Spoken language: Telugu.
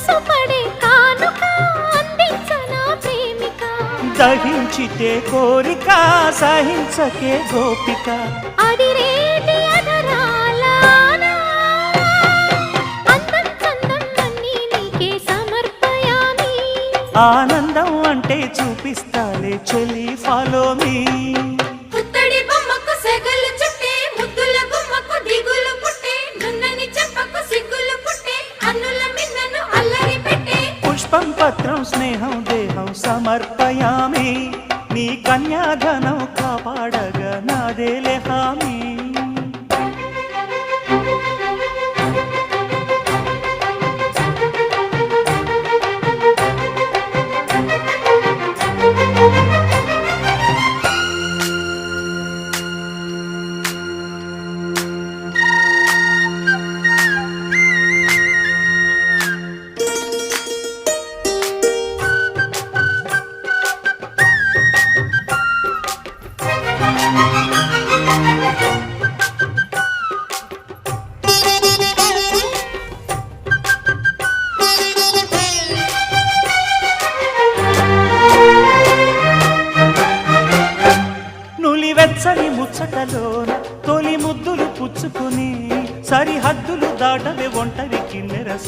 మనసు పడే కానుక అందించనా ప్రేమిక దహించితే కోరిక సహించకే గోపిక అడిరేటి అధరాల అందం చందం అన్నీ నీకే సమర్పయామి ఆనందం అంటే చూపిస్తాలే చెలి ఫాలో మీ పుత్తడి బొమ్మకు సెగలు చుట్టే ముద్దుల గుమ్మకు దిగులు పుట్టే నున్నని చెప్పకు సిగ్గులు పుట్టే అన్నుల మిన్నను అల్లరి పెట్టే పుష్పం పత్రం స్నేహం దేహం సమర్పయామి నీ కన్యాధనం కాపాడగా నాదేలే హామీ వెచ్చని ముచ్చటలోన తొలి ముద్దులు పుచ్చుకుని సరిహద్దులు దాటవే ఒంటరి కిన్నెరస